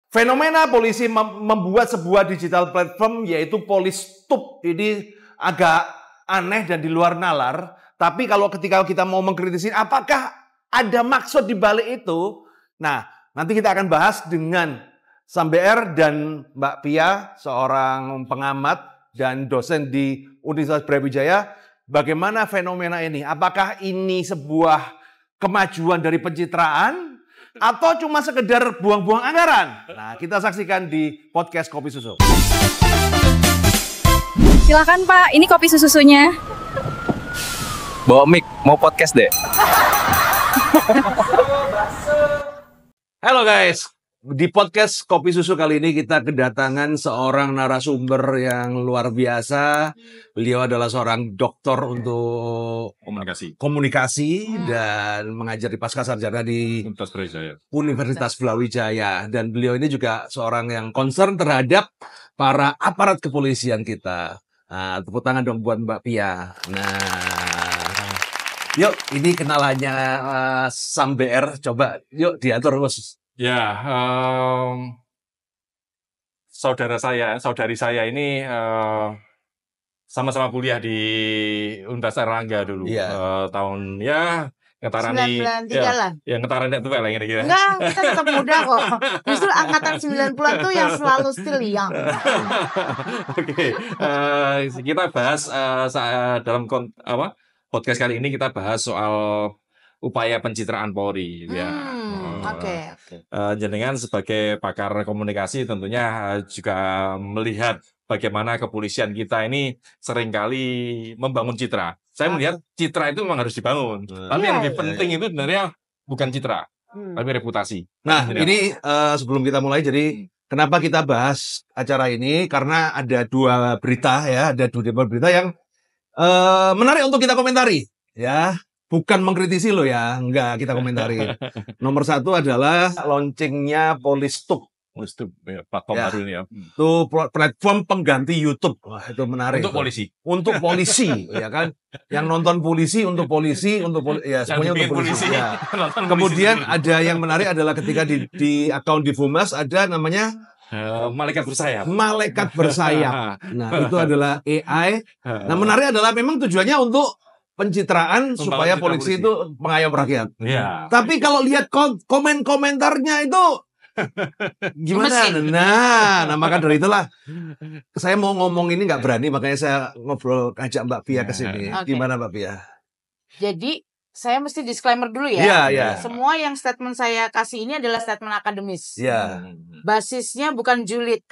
Fenomena polisi membuat sebuah digital platform yaitu Polistub. Ini agak aneh dan di luar nalar. Tapi kalau ketika kita mau mengkritisi apakah ada maksud di balik itu? Nah, nanti kita akan bahas dengan Samber dan Mbak Pia, seorang pengamat dan dosen di Universitas Brawijaya. Bagaimana fenomena ini? Apakah ini sebuah kemajuan dari pencitraan? Atau cuma sekedar buang-buang anggaran? Nah, kita saksikan di podcast Kopi Susu. Silakan Pak, ini kopi susunya. Bawa mic, mau podcast deh. Halo guys, di podcast Kopi Susu kali ini kita kedatangan seorang narasumber yang luar biasa. Beliau adalah seorang doktor untuk komunikasi dan mengajar di Pascasarjana di Universitas Brawijaya. Dan beliau ini juga seorang yang concern terhadap para aparat kepolisian kita. Nah, tepuk tangan dong buat Mbak Pia. Nah, yuk ini kenalannya Samber. Coba yuk diatur bos. Ya, saudari saya ini sama-sama kuliah di Universitas Erlangga dulu. Tahun ya ngetaran di 93 lah. Ya ngetaran tua lah kira-kira. Enggak, kita tetap muda kok. Justru angkatan 90-an tuh yang selalu still young. Oke, kita bahas dalam podcast kali ini kita bahas soal upaya pencitraan Polri, ya. Oke. Jenengan sebagai pakar komunikasi tentunya juga melihat bagaimana kepolisian kita ini seringkali membangun citra. Saya melihat citra itu memang harus dibangun, tapi yang lebih penting itu sebenarnya bukan citra, tapi reputasi. Nah, ini sebelum kita mulai, jadi kenapa kita bahas acara ini? Karena ada dua berita ya, ada dua berita yang menarik untuk kita komentari, ya. Bukan mengkritisi lo ya, enggak kita komentari. Nomor satu adalah launchingnya Polistub. Platform baru ini ya. Itu platform pengganti YouTube. Wah, itu menarik. Untuk polisi. Untuk polisi, ya kan? Yang nonton polisi, ya semuanya untuk polisi. Ya. Kemudian ada yang menarik adalah ketika di akun di Fumas ada namanya Malaikat Bersayap. Malaikat Bersayap. Nah, itu adalah AI. Nah, menarik adalah memang tujuannya untuk pencitraan supaya polisi itu pengayom rakyat. Ya. Tapi kalau lihat komentarnya itu gimana? Nah, maka dari itulah saya mau ngomong ini nggak berani, makanya saya ngobrol ajak Mbak Pia ke sini. Gimana Mbak Pia? Jadi saya mesti disclaimer dulu ya. Iya. Semua yang statement saya kasih ini adalah statement akademis. Iya. Basisnya bukan julid.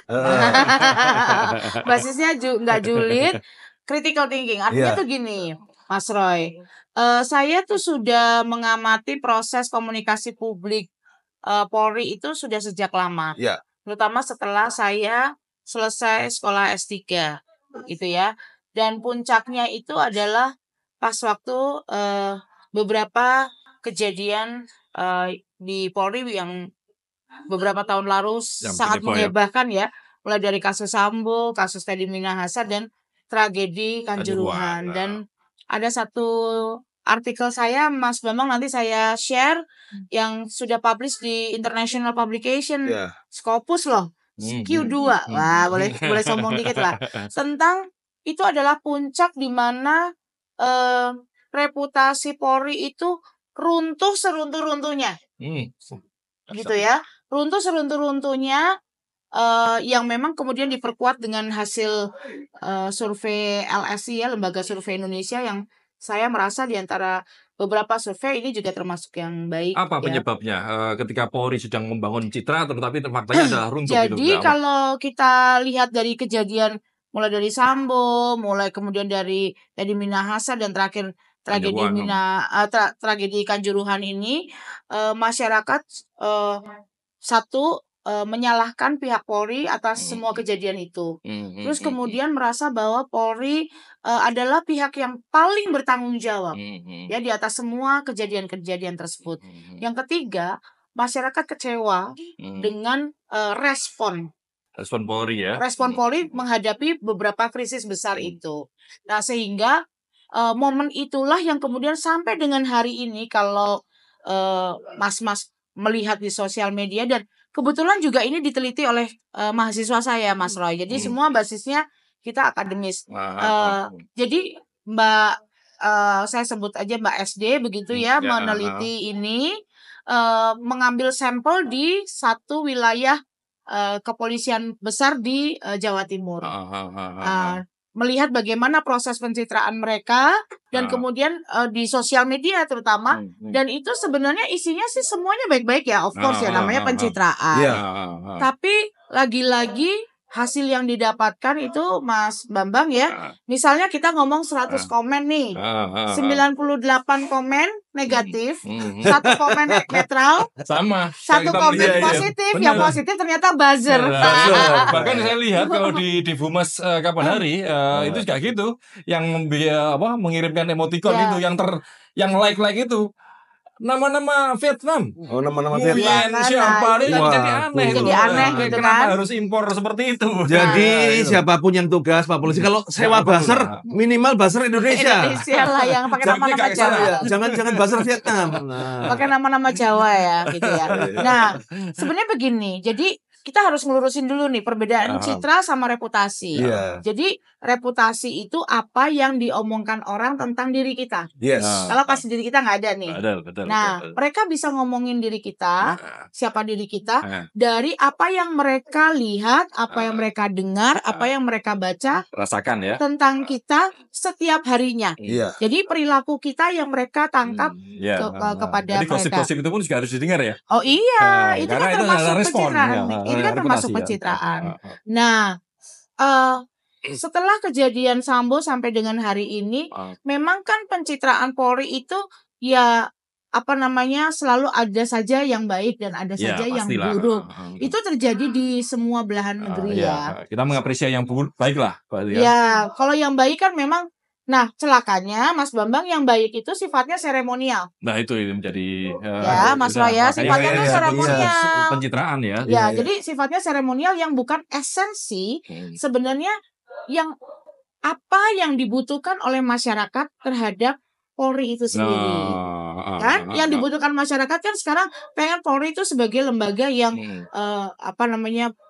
Basisnya nggak julid, critical thinking. Artinya tuh gini, Mas Roy. Saya tuh sudah mengamati proses komunikasi publik Polri itu sudah sejak lama. Iya. Terutama setelah saya selesai sekolah S3 gitu ya. Dan puncaknya itu adalah pas waktu beberapa kejadian di Polri yang beberapa tahun lalu sangat menghebohkan ya. Mulai dari kasus Sambo, kasus Teddy Minahasa, dan tragedi Kanjuruhan. Dan ada satu artikel saya, Mas Bambang, nanti saya share yang sudah publish di International Publication, Scopus loh, Q2. Wah, boleh sombong dikit lah. Tentang itu adalah puncak di mana reputasi Polri itu runtuh seruntuh-runtuhnya. Gitu ya. Runtuh seruntuh-runtuhnya yang memang kemudian diperkuat dengan hasil survei LSI ya, Lembaga Survei Indonesia, yang saya merasa di antara beberapa survei ini juga termasuk yang baik. Apa penyebabnya ketika Polri sedang membangun citra tetapi faktanya adalah runtuh? Jadi kalau kita lihat dari kejadian mulai dari Sambo, mulai kemudian dari Teddy Minahasa, dan terakhir tragedi Kanjuruhan ini, masyarakat menyalahkan pihak Polri atas semua kejadian itu. Terus kemudian merasa bahwa Polri adalah pihak yang paling bertanggung jawab ya di atas semua kejadian-kejadian tersebut. Yang ketiga, masyarakat kecewa dengan respon Polri ya. Respon Polri menghadapi beberapa krisis besar itu. Nah, sehingga momen itulah yang kemudian sampai dengan hari ini kalau mas-mas melihat di sosial media, dan kebetulan juga ini diteliti oleh mahasiswa saya, Mas Roy. Jadi semua basisnya kita akademis. Jadi Mbak saya sebut aja Mbak SD begitu ya, meneliti ini, mengambil sampel di satu wilayah kepolisian besar di Jawa Timur. Melihat bagaimana proses pencitraan mereka dan kemudian di sosial media terutama, dan itu sebenarnya isinya sih semuanya baik-baik ya, of course ya, namanya pencitraan. Tapi lagi-lagi hasil yang didapatkan itu Mas Bambang ya, misalnya kita ngomong 100 komen nih, 98 komen negatif, 1 komen netral, Sama. satu komen positif, yang positif ternyata buzzer. Bahkan saya lihat kalau di Humas kapan hari itu juga gitu, yang mengirimkan emoticon itu, yang like itu nama-nama Vietnam. Oh, nama-nama Nguyen, Vietnam. siapa dia jadi aneh. Jadi aneh gitu Kenapa kan. harus impor seperti itu? Jadi siapapun yang tugas Pak Polisi, kalau sewa buzzer minimal buzzer Indonesia. Indonesia lah yang pakai nama-nama Jawa. Ya, jangan buzzer Vietnam. Pakai nama-nama Jawa ya gitu ya. Nah, sebenarnya begini. Jadi kita harus ngelurusin dulu nih perbedaan citra sama reputasi. Jadi reputasi itu apa yang diomongkan orang tentang diri kita. Yes. Kalau pas diri kita nggak ada nih. Betul. Nah, mereka bisa ngomongin diri kita, siapa diri kita, dari apa yang mereka lihat, apa yang mereka dengar, apa yang mereka baca, Rasakan ya. tentang kita setiap harinya. Iya. Jadi perilaku kita yang mereka tangkap kepada Jadi mereka. gosip-gosip itu pun juga harus didengar ya. Oh iya, itu kan Karena itu termasuk adalah respon, pencitraan. ya. Ini kan termasuk Reputasi, ya. pencitraan. Nah, setelah kejadian Sambo sampai dengan hari ini, memang kan pencitraan Polri itu ya selalu ada saja yang baik dan ada saja yang pastilah. buruk. Itu terjadi di semua belahan negeri ya. Kita mengapresiasi yang baik lah. Ya, kalau yang baik kan memang. Nah, celakanya Mas Bambang yang baik itu sifatnya seremonial. Nah, itu menjadi Mas Roy ya, sifatnya itu seremonial. Pencitraan ya. Ya, jadi sifatnya seremonial yang bukan esensi sebenarnya yang apa yang dibutuhkan oleh masyarakat terhadap Polri itu sendiri. Kan yang dibutuhkan masyarakat kan sekarang pengen Polri itu sebagai lembaga yang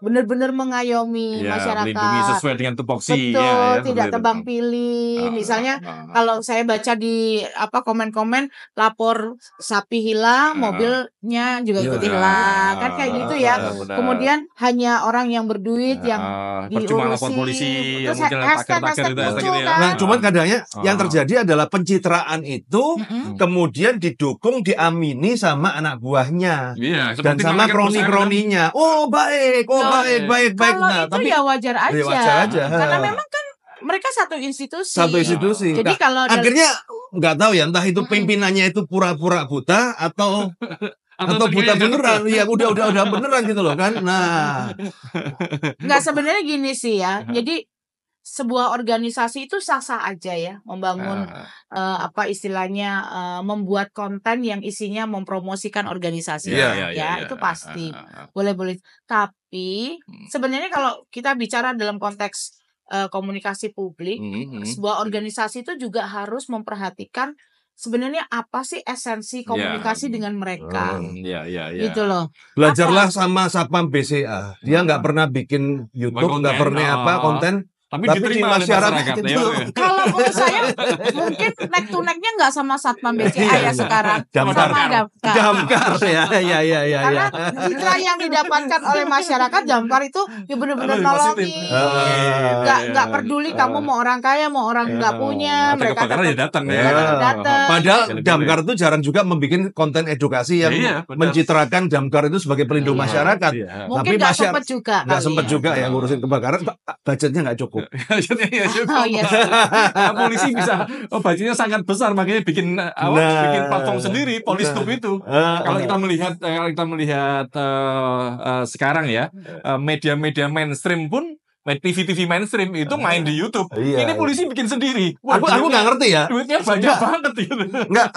benar-benar mengayomi masyarakat, melindungi sesuai dengan tupoksi. betul, tidak tebang pilih. Misalnya kalau saya baca di komen-komen, lapor sapi hilang, mobilnya juga ikut hilang, kan kayak gitu ya. Kemudian hanya orang yang berduit yang percuma lapor diurusi, polisi, terus muncul hashtag tagar-tagar itu muncul ya. kan. Nah, cuman kadangnya yang terjadi adalah pencitraan itu kemudian didukung, diamini sama anak buahnya Iya, dan seperti sama namanya kroni-kroninya. Oh baik. Kalau Nah, itu ya wajar aja. wajar aja. Karena memang kan mereka satu institusi. satu institusi. Jadi Nah, kalau akhirnya nggak tahu ya, entah itu pimpinannya itu pura-pura buta atau buta beneran. Ya udah beneran gitu loh kan. Nah, nggak, sebenarnya gini sih ya. Jadi sebuah organisasi itu sah-sah aja ya membangun membuat konten yang isinya mempromosikan organisasi itu pasti boleh. Tapi sebenarnya kalau kita bicara dalam konteks komunikasi publik, sebuah organisasi itu juga harus memperhatikan sebenarnya apa sih esensi komunikasi dengan mereka. Gitu loh. belajarlah sama Satpam BCA. Dia nggak pernah bikin YouTube, nggak pernah konten. Tapi di diterima oleh masyarakat masyarakat. itu. Kalau menurut saya mungkin neck to neck-nya nggak sama Satpam BCA ya sekarang. Damkar. Sama Damkar. Ya. Karena citra yang didapatkan oleh masyarakat Damkar itu ya benar-benar nolongin. Nggak peduli kamu mau orang kaya, mau orang nggak punya. Ada Mereka kebakaran ya datang ya. datang. Padahal Damkar itu jarang juga membuat konten edukasi yang mencitrakan Damkar itu sebagai pelindung masyarakat. Mungkin nggak sempat juga. Nggak sempat juga yang ngurusin kebakaran, budgetnya nggak cukup. Oh, iya. Polisi bisa budgetnya sangat besar, makanya bikin platform sendiri Polistub itu. Kalau kita melihat sekarang ya, media-media mainstream pun TV mainstream itu main di YouTube. Ini polisi bikin sendiri. Aku nggak ngerti ya. Duitnya banyak banget gitu. Nggak,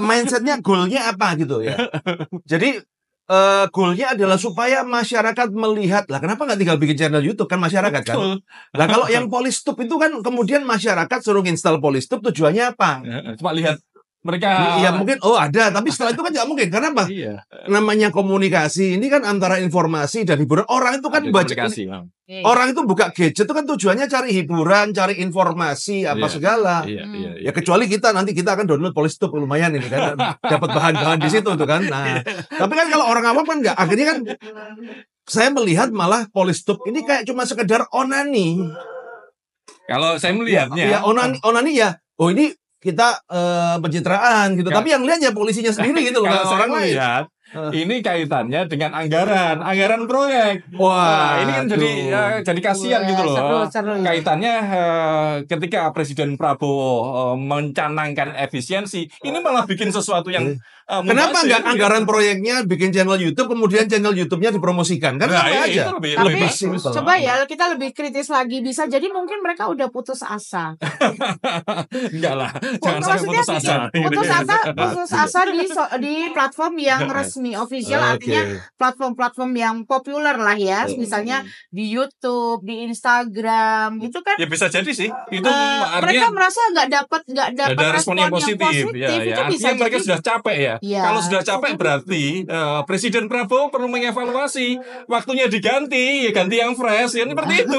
mindsetnya goalnya apa gitu ya. Jadi goalnya adalah supaya masyarakat melihat, lah kenapa nggak tinggal bikin channel YouTube, kan masyarakat kan. Lah kalau yang Polistub itu kan kemudian masyarakat suruh install Polistub, tujuannya apa? Cuma lihat mereka Iya mungkin ada, tapi setelah itu kan nggak mungkin. Karena apa? iya, Namanya komunikasi ini kan antara informasi dan hiburan. Orang itu kan ada baca, komunikasi, Bang. orang itu buka gadget itu kan tujuannya cari hiburan, cari informasi apa Iya. segala. Iya, iya, Ya kecuali nanti kita akan download Polystop lumayan ini kan dapat bahan-bahan di situ tuh kan. Nah, tapi kan kalau orang awam kan nggak. Akhirnya kan saya melihat malah Polystop ini kayak cuma sekedar onani. Kalau saya melihatnya, Ya onani ya. Oh ini kita pencitraan gitu. Ya. Tapi yang lihat ya polisinya sendiri gitu loh. kalau nggak saya orang lain. melihat ini kaitannya dengan anggaran proyek. Wah, Ini kan jadi kasihan gitu loh. Seru. Kaitannya ketika Presiden Prabowo mencanangkan efisiensi, ini malah bikin sesuatu yang Kenapa mubazir, nggak gitu. anggaran proyeknya bikin channel YouTube, kemudian channel YouTube-nya dipromosikan? Kan Nah, sama aja. itu lebih Tapi bagus. coba ya kita lebih kritis lagi, bisa jadi mungkin mereka udah putus asa. Enggak lah, jangan sampai Maksudnya putus asa. putus asa di platform yang resmi official, artinya platform-platform yang populer lah ya, misalnya di YouTube, di Instagram, itu kan Ya bisa jadi sih. Itu mereka artinya merasa nggak dapat ada respon yang positif. Ya, itu ya. bisa Artinya mereka jadi. sudah capek ya. Iya. Kalau sudah capek berarti Presiden Prabowo perlu mengevaluasi. Waktunya diganti, ya ganti yang fresh. Ya seperti itu.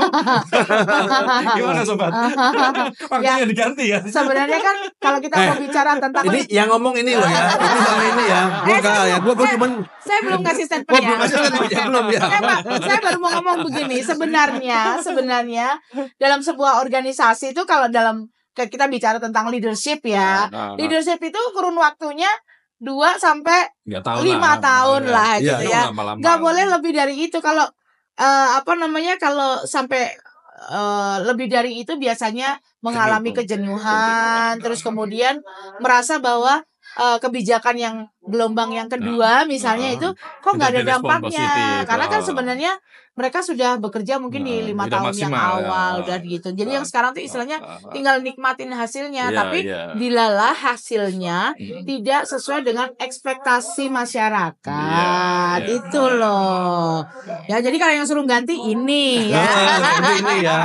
Gimana sobat? Waktunya diganti ya. Sebenarnya kan kalau kita mau bicara tentang Ini yang ngomong ini loh ya. Ini sama ini ya. Gua enggak ya. Gua cuman saya belum kasih gua statement belum ya. masih belum ya. Saya baru mau ngomong begini, sebenarnya dalam sebuah organisasi itu kalau kita bicara tentang leadership ya, leadership itu kurun waktunya 2 sampai 5 tahun lah Iya, gitu ya. Nggak boleh lebih dari itu. Kalau kalau sampai lebih dari itu biasanya mengalami kejenuhan, terus kemudian merasa bahwa kebijakan yang gelombang yang kedua misalnya itu kok nggak ada Tidak direspon dampaknya, positif. karena kan sebenarnya mereka sudah bekerja mungkin di 5 udah tahun yang maksimal, awal ya. udah gitu. Jadi yang sekarang tuh istilahnya tinggal nikmatin hasilnya, Iya, tapi iya. dilalah hasilnya tidak sesuai dengan ekspektasi masyarakat. Iya. Itu loh. Ya jadi kalau yang suruh ganti ini ya. Ini ya.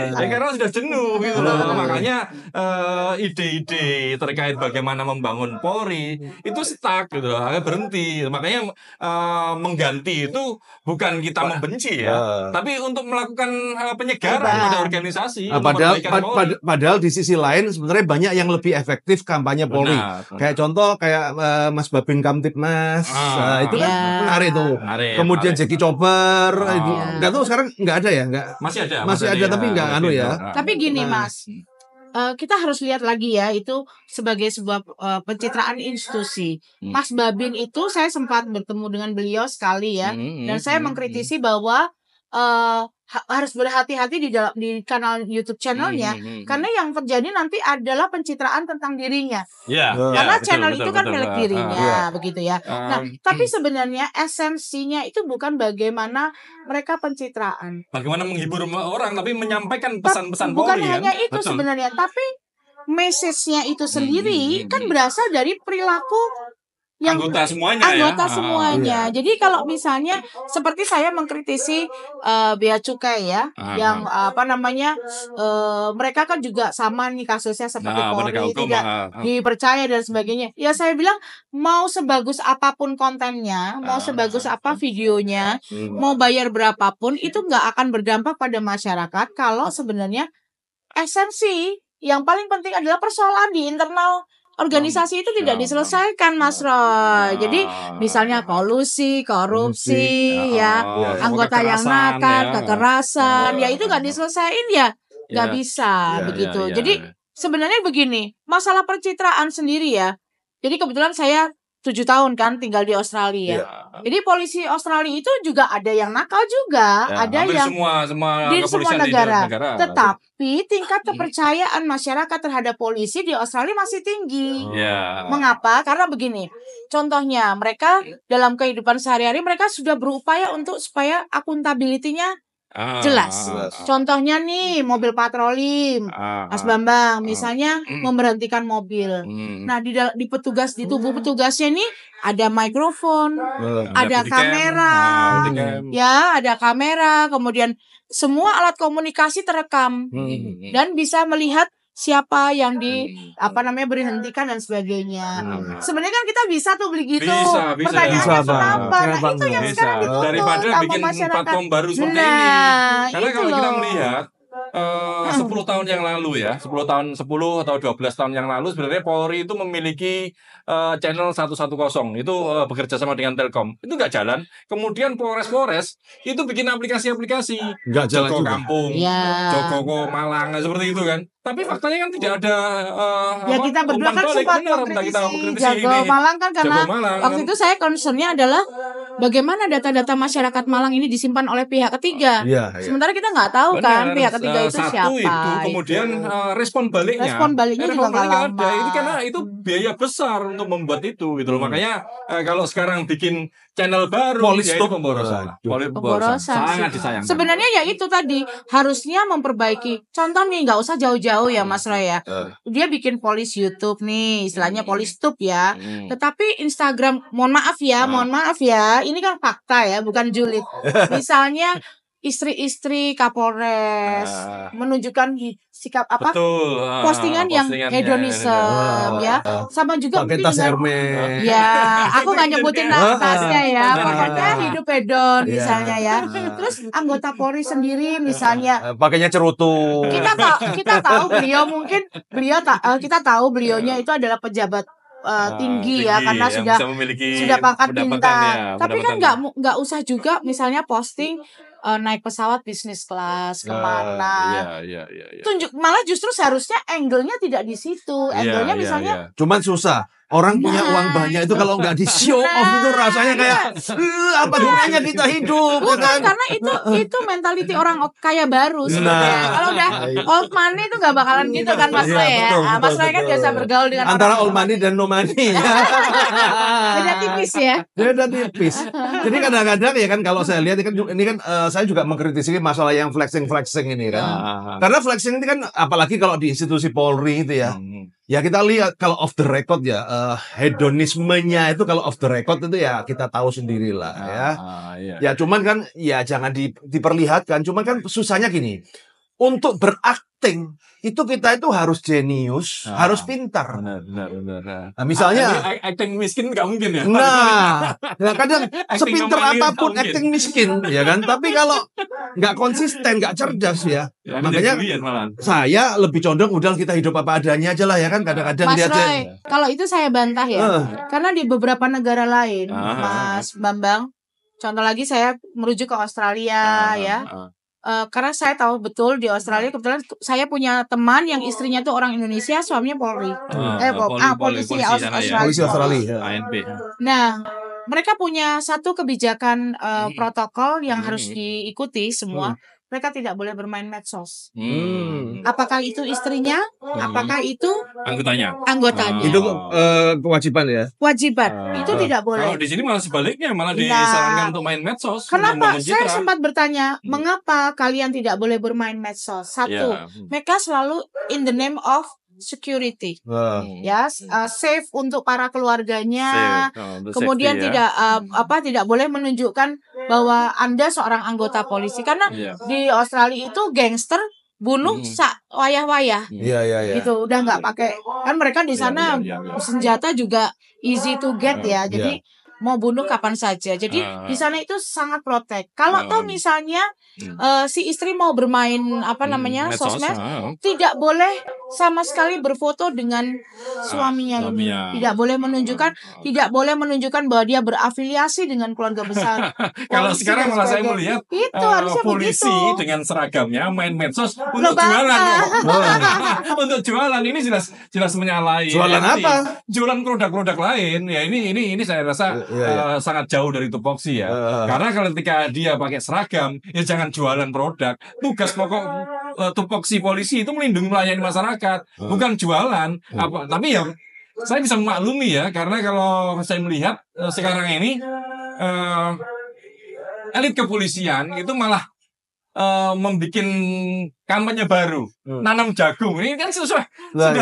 Ya karena sudah jenuh gitu loh. Makanya ide-ide terkait bagaimana membangun Polri itu stuck gitu loh, agak berhenti. Makanya mengganti itu bukan kita membenci ya, tapi untuk melakukan penyegaran pada organisasi. untuk perbaikan Polri. Padahal di sisi lain sebenarnya banyak yang lebih efektif kampanye Polri. Benar. Kayak contoh kayak Mas Babin Kamtipmas, itu kan Ya. menarik tuh. Menarik, Kemudian menarik. Jackie Chopper, Iya. nggak tahu sekarang nggak ada ya, nggak. Masih ada tapi nggak anu ya. Tapi gini Nah. Mas, kita harus lihat lagi ya itu sebagai sebuah pencitraan institusi. Mas Babin itu saya sempat bertemu dengan beliau sekali ya, dan saya mengkritisi bahwa harus berhati-hati di kanal YouTube channelnya, karena yang terjadi nanti adalah pencitraan tentang dirinya. Ya, Karena betul, channel betul, itu kan betul. milik dirinya, begitu ya. Nah, tapi sebenarnya esensinya itu bukan bagaimana mereka pencitraan. Bagaimana menghibur orang, tapi menyampaikan pesan-pesan Bukan Polri hanya kan? itu Betul. sebenarnya, tapi message-nya itu sendiri kan berasal dari perilaku yang Anggota semuanya anggota ya. semuanya. Jadi kalau misalnya seperti saya mengkritisi bea cukai ya, yang mereka kan juga sama nih kasusnya seperti penegak Polri hukum, tidak dipercaya dan sebagainya. Ya saya bilang mau sebagus apapun kontennya, mau sebagus apa videonya, mau bayar berapapun itu nggak akan berdampak pada masyarakat kalau sebenarnya esensi yang paling penting adalah persoalan di internal organisasi itu tidak diselesaikan, Mas Roy. Jadi misalnya kolusi, korupsi, ya, anggota yang nakal, kekerasan, ya itu nggak diselesain ya, nggak bisa begitu. Jadi sebenarnya begini, masalah pencitraan sendiri ya. Jadi kebetulan saya 7 tahun kan tinggal di Australia. Jadi polisi Australia itu juga ada yang nakal juga, ada hampir yang semua di semua kepolisian di negara. Tetapi tingkat Hmm. kepercayaan masyarakat terhadap polisi di Australia masih tinggi. Ya. Mengapa? Karena begini. Contohnya, mereka dalam kehidupan sehari-hari mereka sudah berupaya untuk supaya akuntabilitinya jelas. Contohnya nih mobil patroli, Mas Bambang, misalnya memberhentikan mobil. Nah, di petugas, di tubuh petugasnya ini ada mikrofon, ada kamera, ya, ada kamera, kemudian semua alat komunikasi terekam dan bisa melihat siapa yang berhentikan dan sebagainya. Sebenarnya kan kita bisa tuh beli gitu. Bisa, Pertanyaannya Bang. kenapa? Nah, Kenapa itu yang enggak? sekarang Bisa. dituntut Daripada sama bikin masyarakat. platform baru seperti ini. Nah, Karena itu kalau kita loh. melihat 10 tahun yang lalu ya, 10 atau 12 tahun yang lalu sebenarnya Polri itu memiliki channel 110 itu bekerja sama dengan Telkom. Itu nggak jalan. Kemudian Polres itu bikin aplikasi-aplikasi Nggak jalan Joko juga. Kampung, Ya. Joko Malang seperti itu kan. Tapi faktanya kan tidak ada Ya kita berdua umpan kan balik. sempat Benar, kita mengkritisi mengkritisi Jago ini. Malang kan karena Jago Malang waktu kan. itu saya concernnya adalah bagaimana data-data masyarakat Malang ini disimpan oleh pihak ketiga. Iya, iya. Sementara kita nggak tahu kan Benar, pihak ketiga itu satu siapa. itu kemudian respon baliknya Respon baliknya juga nggak nggak lama. ada. Ini karena itu biaya besar untuk membuat itu gitu loh. Makanya kalau sekarang bikin channel baru Polis ya itu tuh. pemborosan. Pemborosan. Sangat disayangkan. Sebenarnya ya itu tadi harusnya memperbaiki. Contoh nih nggak usah jauh-jauh ya Mas Roy ya. Dia bikin polis YouTube nih, istilahnya polis tube ya. Tetapi Instagram, mohon maaf ya, ini kan fakta ya, bukan julid. Misalnya istri-istri Kapolres menunjukkan sikap apa? Betul. Postingan yang hedonisme ya. Sama juga Pakai mungkin tas dengan- Hermes. Ya, aku nggak nyebutin tasnya ya. Pokoknya hidup hedon Iya. misalnya ya. Terus anggota Polri sendiri misalnya Pakainya cerutu. kita tahu kita tahu beliaunya itu adalah pejabat tinggi ya karena yang sudah bisa memiliki sudah pangkat pendapatan bintang. ya, Tapi kan pendapatan. nggak usah juga misalnya posting naik pesawat bisnis kelas kemana. Iya. Malah justru seharusnya angle-nya tidak di situ. Angle-nya Iya, misalnya iya. Cuman susah. Orang punya uang banyak itu kalau nggak di show off itu rasanya kayak apa gunanya kita hidup, ya bukan kan? karena itu mentality orang kaya baru sebenarnya. Kalau udah old money itu nggak bakalan gitu kan Mas Iya, Roy ya. betul, Mas betul, Roy kan betul. biasa bergaul dengan Antara orang old money dan no money. beda tipis ya. Beda tipis. Jadi kadang-kadang ya kan kalau saya lihat ini kan saya juga mengkritisi masalah yang flexing ini kan. Karena flexing ini kan apalagi kalau di institusi Polri itu ya. Ya kita lihat kalau off the record ya hedonismenya itu kalau off the record itu ya kita tahu sendirilah ya. Iya. Ya cuman kan ya jangan diperlihatkan. Cuman kan susahnya gini. Untuk berakting itu kita itu harus jenius, harus pintar. Benar. Nah, misalnya acting miskin nggak mungkin ya. nah kadang Acting sepinter no money apapun nggak mungkin. acting miskin ya kan. Tapi kalau nggak konsisten, nggak cerdas ya. Ya, Makanya ini malahan. saya lebih condong udah kita hidup apa adanya aja lah ya kan. Kadang-kadang Mas dia Roy, kalau itu saya bantah ya. Karena di beberapa negara lain, Mas Bambang, contoh lagi saya merujuk ke Australia ya. Karena saya tahu betul di Australia kebetulan saya punya teman yang istrinya tuh orang Indonesia, suaminya Polri. Polisi sana ya. polisi Australia. ANP. Nah, mereka punya satu kebijakan protokol yang harus diikuti semua. Mereka tidak boleh bermain medsos. Apakah itu istrinya? Apakah itu Anggotanya. anggotanya? Itu kewajiban ya. Kewajiban. Itu tidak boleh. Kalau di sini malah sebaliknya, malah Nah, disarankan untuk main medsos. untuk Kenapa? membangun Saya citra. sempat bertanya, mengapa kalian tidak boleh bermain medsos? Satu, Ya. mereka selalu in the name of security, ya, safe untuk para keluarganya. Untuk Kemudian safety ya. tidak boleh menunjukkan bahwa Anda seorang anggota polisi karena Iya. di Australia itu gangster bunuh wayah-wayah. Iya. Gitu, udah nggak pakai kan mereka di sana Iya. senjata juga easy to get ya. Jadi mau bunuh kapan saja. Jadi di sana itu sangat protek. Kalau toh misalnya si istri mau bermain Medsos, sosmed, tidak boleh sama sekali berfoto dengan suaminya ini. suaminya. Tidak boleh menunjukkan bahwa dia berafiliasi dengan keluarga besar. Kalau polisi sekarang dan malah saya sebagainya. melihat itu harusnya polisi begitu. dengan seragamnya main medsos Loh, untuk jualan. Bapak. Untuk jualan ini jelas menyalahi. Jualan etik. apa? Jualan produk-produk lain. Ya ini saya rasa sangat jauh dari tupoksi ya. Karena kalau ketika dia pakai seragam, ya jangan jualan produk. Tugas pokok tupoksi polisi itu melindungi melayani masyarakat, bukan jualan. Tapi ya saya bisa memaklumi ya, karena kalau saya melihat sekarang ini elit kepolisian itu malah membuat kampanye baru, nanam jagung. Ini kan sudah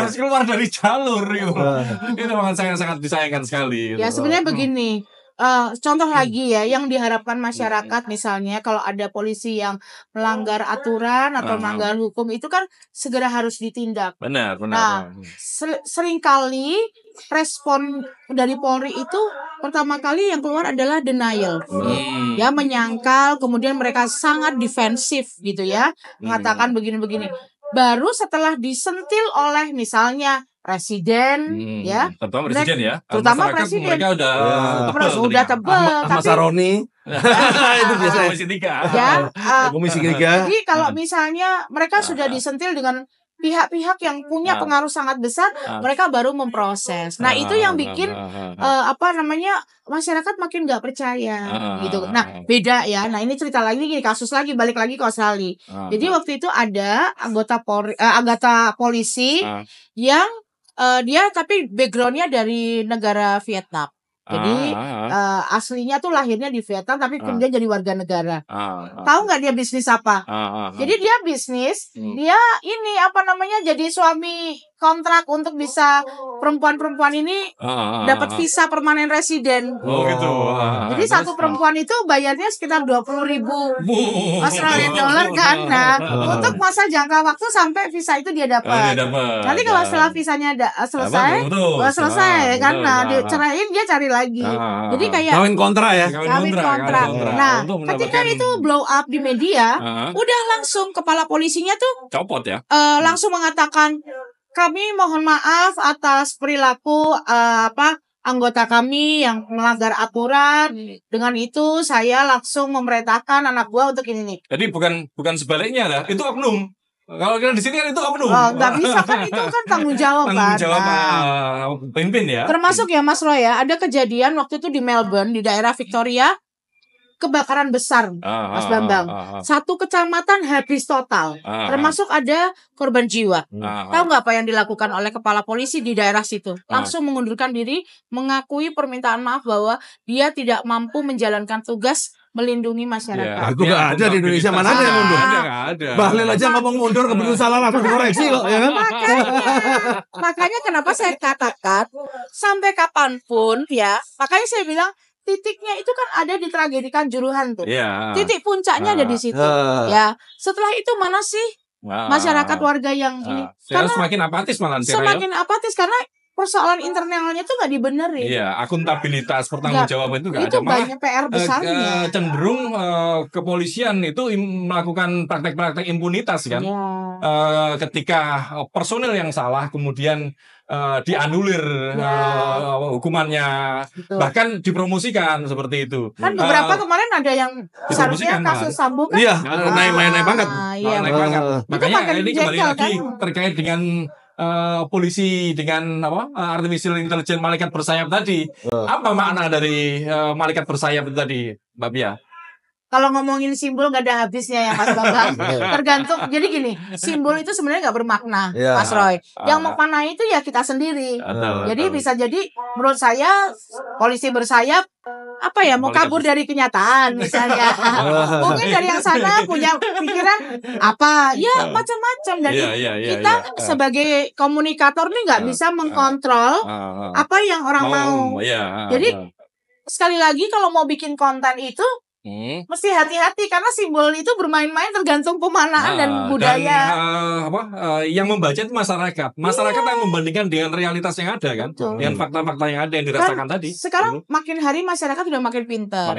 keluar dari jalur gitu. Itu sangat disayangkan sekali. Ya gitu. sebenarnya begini, Contoh lagi ya, yang diharapkan masyarakat misalnya kalau ada polisi yang melanggar aturan atau melanggar hukum itu kan segera harus ditindak. Benar. Nah, seringkali respon dari Polri itu pertama kali yang keluar adalah denial, ya menyangkal, kemudian mereka sangat defensif gitu ya, mengatakan begini-begini. Baru setelah disentil oleh misalnya presiden, ya, terutama presiden ya, terutama masyarakat presiden, mereka udah tebel, Ahmad tapi Saroni itu biasanya Komisi 3. ya, Komisi 3. jadi kalau misalnya mereka sudah disentil dengan pihak-pihak yang punya pengaruh sangat besar, mereka baru memproses. Nah, itu yang bikin masyarakat makin nggak percaya gitu. Nah, beda ya. Nah, ini cerita lagi gini, kasus lagi, balik lagi ke Australia. Jadi waktu itu ada anggota polisi yang dia tapi backgroundnya dari negara Vietnam. Jadi aslinya tuh lahirnya di Vietnam tapi kemudian jadi warga negara. Tahu nggak dia bisnis apa? Jadi dia bisnis, dia ini jadi suami kontrak untuk bisa perempuan-perempuan ini dapat visa permanen residen. Oh gitu. Jadi satu perempuan itu bayarnya sekitar 20.000 Australian dollar kan. Nah, untuk masa jangka waktu sampai visa itu dia dapat. Nanti kalau setelah visanya selesai kan, nah diceraiin dia cari lagi. Jadi kayak kawin kontra ya. Kawin kontrak. Nah, ketika itu blow up di media, udah langsung kepala polisinya tuh copot ya. Langsung mengatakan, kami mohon maaf atas perilaku anggota kami yang melanggar aturan. Dengan itu saya langsung memerintahkan anak gua untuk ini nih. Jadi bukan sebaliknya lah, itu oknum. Kalau kita di sini kan itu oknum. Nggak bisa kan, itu kan tanggung jawab kan. Tanggung jawab pemimpin ya. Termasuk ya Mas Roy ya, ada kejadian waktu itu di Melbourne di daerah Victoria, kebakaran besar, Mas Bambang. Satu kecamatan habis total, termasuk ada korban jiwa. Tahu nggak apa yang dilakukan oleh kepala polisi di daerah situ? Langsung mengundurkan diri, mengakui permintaan maaf bahwa dia tidak mampu menjalankan tugas melindungi masyarakat. Itu nggak ada di Indonesia, mana ada yang mundur? Ada. Bahlil aja ngomong mundur, kebetulan salah langsung dikoreksi kok. Ya kan? Makanya kenapa saya katakan sampai kapanpun ya, makanya saya bilang titiknya itu kan ada di tragedi Kanjuruhan tuh. Titik puncaknya ada di situ. Ya, setelah itu mana sih masyarakat warga yang ini? Karena semakin apatis malah. Semakin apatis karena persoalan internalnya tuh nggak dibenerin. Iya, akuntabilitas pertanggungjawaban itu nggak ada. Itu banyak PR besarnya. Cenderung kepolisian itu melakukan praktek-praktek impunitas kan. Ketika personel yang salah kemudian dianulir hukumannya, bahkan dipromosikan seperti itu. Kan beberapa kemarin ada yang seharusnya kasus Sambo kan. Iya, naik banget. Naik banget. Makanya ini kembali lagi terkait dengan polisi dengan artificial intelligence malaikat bersayap tadi. Apa makna dari malaikat bersayap itu tadi, Mbak Pia? Kalau ngomongin simbol gak ada habisnya ya Mas Bambang. Tergantung. Jadi gini, simbol itu sebenarnya gak bermakna, Mas Roy. Yang makna itu ya kita sendiri. Jadi bisa jadi menurut saya polisi bersayap mau kabur dari kenyataan misalnya. Mungkin dari yang sana punya pikiran macam-macam. Dan kita sebagai komunikator nih nggak bisa mengkontrol apa yang orang mau. Jadi sekali lagi kalau mau bikin konten itu mesti hati-hati karena simbol itu bermain-main tergantung pemanaan dan budaya. Yang membaca itu masyarakat. Masyarakat yang membandingkan dengan realitas yang ada kan, dengan fakta-fakta yang ada yang dirasakan tadi. Sekarang makin hari masyarakat sudah makin pintar.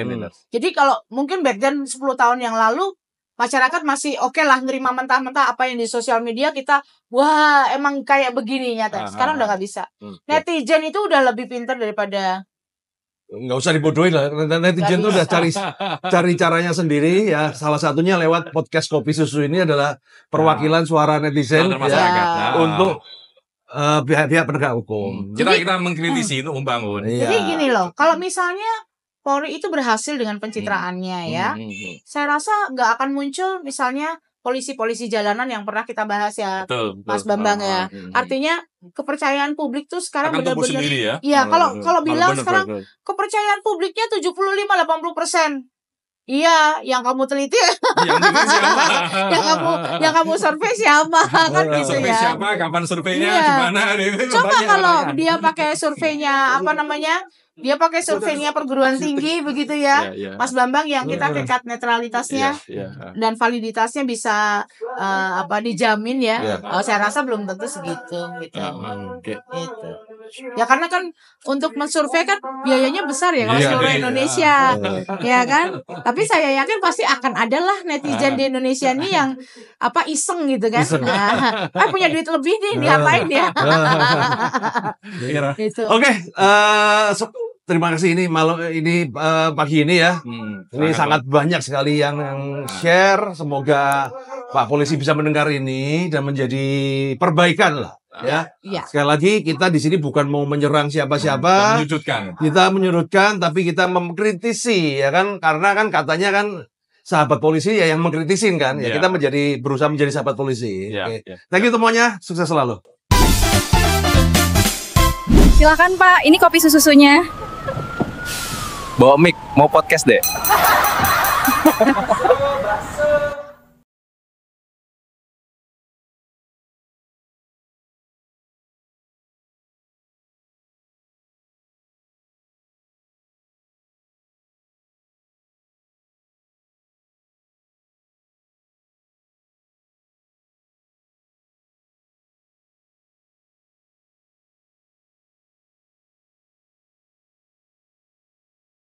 Jadi kalau mungkin back then 10 tahun yang lalu masyarakat masih oke lah nerima mentah-mentah apa yang di sosial media kita emang kayak begini nyata. Sekarang udah nggak bisa. Netizen itu udah lebih pintar daripada. Nggak usah dibodohin lah, netizen tuh udah cari caranya sendiri ya. Salah satunya lewat podcast Kopi Susu ini adalah perwakilan suara netizen untuk pihak-pihak penegak hukum. Kita mengkritisi untuk membangun. Jadi gini loh, kalau misalnya Polri itu berhasil dengan pencitraannya ya, saya rasa nggak akan muncul misalnya polisi-polisi jalanan yang pernah kita bahas ya, Mas Bambang ya. Artinya kepercayaan publik tuh sekarang benar-benar. Iya, kalau bilang sekarang kepercayaan publiknya 75-80%. Iya, yang kamu teliti yang kamu survei siapa kan gitu ya. Siapa, kapan surveinya, gimana? Coba kalau dia pakai surveinya Dia pakai surveinya perguruan tinggi begitu ya. Mas Bambang yang kita tingkat netralitasnya dan validitasnya bisa dijamin ya. Saya rasa belum tentu segitu gitu. Gitu. Ya karena kan untuk mensurvei kan biayanya besar ya kalau seluruh Indonesia. Ya kan? Tapi saya yakin pasti akan ada lah netizen di Indonesia ini yang iseng gitu kan. Punya duit lebih nih, diapain ya? Gitu. Oke, terima kasih ini pagi ini ya. Ini sangat banyak sekali yang share. Semoga Pak Polisi bisa mendengar ini dan menjadi perbaikan lah. Ya. Sekali lagi kita di sini bukan mau menyerang siapa-siapa. Kita menyudutkan, tapi kita mengkritisi ya kan, karena kan katanya kan sahabat polisi ya yang mengkritisin kan. Ya kita berusaha menjadi sahabat polisi. Thank you semuanya, sukses selalu. Silakan Pak, ini kopi susunya. Bawa mic, mau podcast deh.